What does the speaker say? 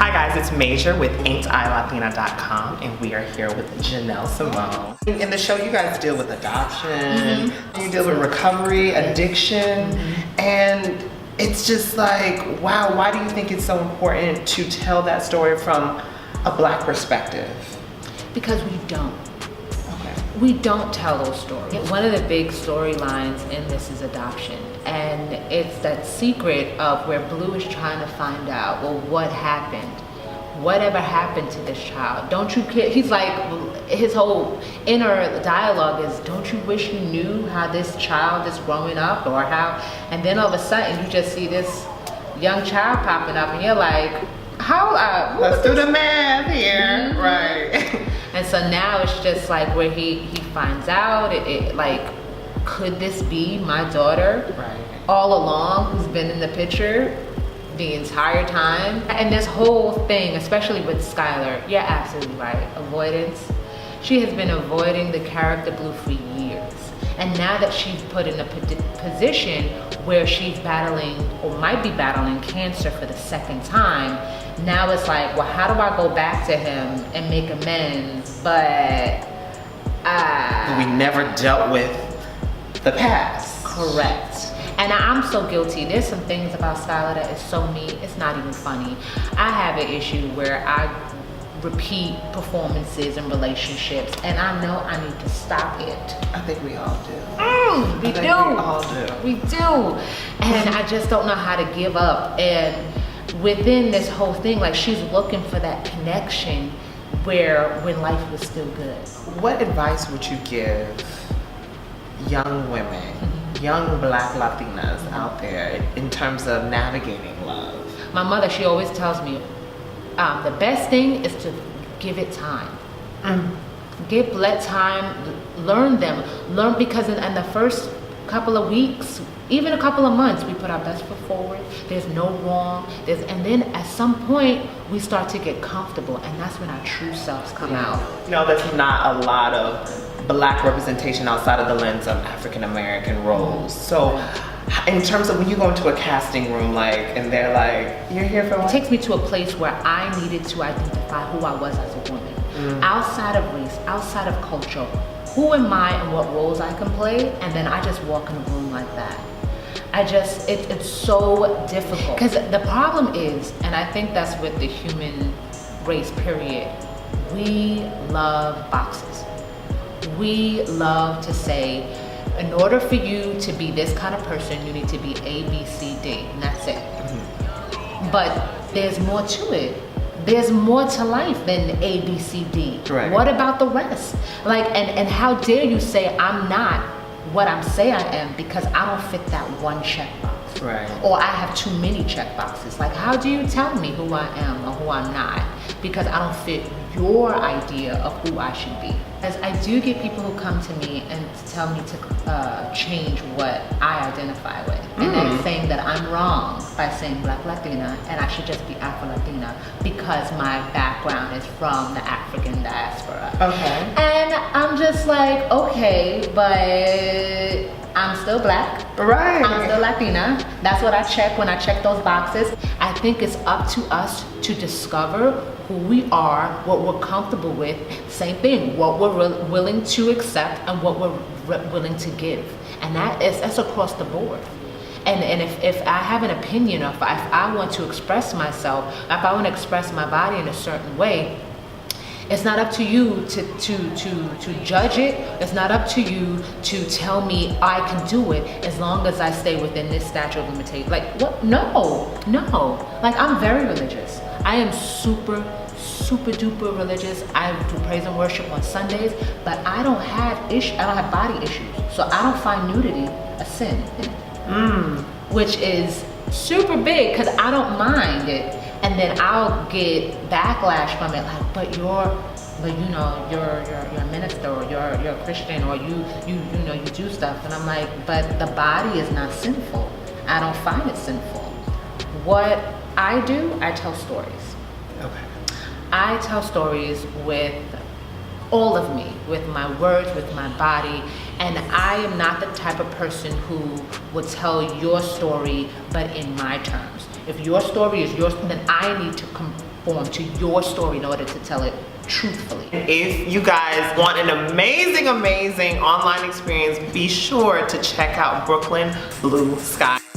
Hi guys, it's Major with AintILatina.com, and we are here with Jenelle Simone. In the show, you guys deal with adoption, you deal with recovery, addiction, and it's just like, wow, why do you think it's so important to tell that story from a Black perspective? Because we don't. We don't tell those stories. One of the big storylines in this is adoption. And it's that secret of where Blue is trying to find out, well, what happened? Whatever happened to this child? Don't you care? He's like, his whole inner dialogue is, don't you wish you knew how this child is growing up or how? And then all of a sudden you just see this young child popping up and you're like, how? Let's do the math here, right? And so now it's just like where he finds out, like, could this be my daughter? Right. All along, who's been in the picture the entire time? And this whole thing, especially with Skylar, you're absolutely right, avoidance. She has been avoiding the character Blue for years. And now that she's put in a position where she's battling, or might be battling, cancer for the second time, now it's like, well, how do I go back to him and make amends? But we never dealt with the past. Correct. And I'm so guilty. There's some things about Skylar that is so me, it's not even funny. I have an issue where I repeat performances and relationships, and I know I need to stop it. I think we all do. We do. We all do. We do. And I just don't know how to give up. And within this whole thing, like, she's looking for that connection when life was still good. What advice would you give young women, young Black Latinas out there in terms of navigating love? My mother, she always tells me, the best thing is to give it time. Let time, learn them. Learn, because in the first couple of weeks, even a couple of months, we put our best foot forward. There's no wrong. And then at some point, we start to get comfortable, and that's when our true selves come out. No, there's not a lot of Black representation outside of the lens of African American roles. So in terms of when you go into a casting room, like, and they're like, you're here for what? It takes me to a place where I needed to identify who I was as a woman. Outside of race, outside of culture, who am I and what roles I can play? And then I just walk in a room like that. It's so difficult. Because the problem is, and I think that's with the human race, period, we love boxes. We love to say, in order for you to be this kind of person, you need to be A, B, C, D, and that's it. But there's more to it. There's more to life than A, B, C, D. Right. What about the rest? Like, and how dare you say I'm not what I say I am because I don't fit that one checkbox. Right. Or I have too many checkboxes. Like, how do you tell me who I am or who I'm not? Because I don't fit your idea of who I should be. As I do get people who come to me and tell me to change what I identify with. And they're saying that I'm wrong by saying Black Latina and I should just be Afro-Latina because my background is from the African diaspora. Okay. And I'm just like, okay, but I'm still Black. Right. I'm still Latina. That's what I check when I check those boxes. I think it's up to us to discover who we are, what we're comfortable with. Same thing, what we're willing to accept and what we're willing to give. And that's across the board. And if I have an opinion, or if I want to express myself, if I want to express my body in a certain way, it's not up to you to judge it. It's not up to you to tell me I can do it as long as I stay within this statute of limitation. Like, what? No. Like, I'm very religious. I am super duper religious. I do praise and worship on Sundays, but I don't have body issues. So I don't find nudity a sin, which is super big because I don't mind it. And then I'll get backlash from it, like, but you're a minister, or you're a Christian, or you do stuff. And I'm like, but the body is not sinful. I don't find it sinful. What I do, I tell stories. Okay. I tell stories with all of me, with my words, with my body, And I am not the type of person who will tell your story, but in my terms. If your story is yours, then I need to conform to your story in order to tell it truthfully. If you guys want an amazing, amazing online experience, be sure to check out Brooklyn.Blue.Sky.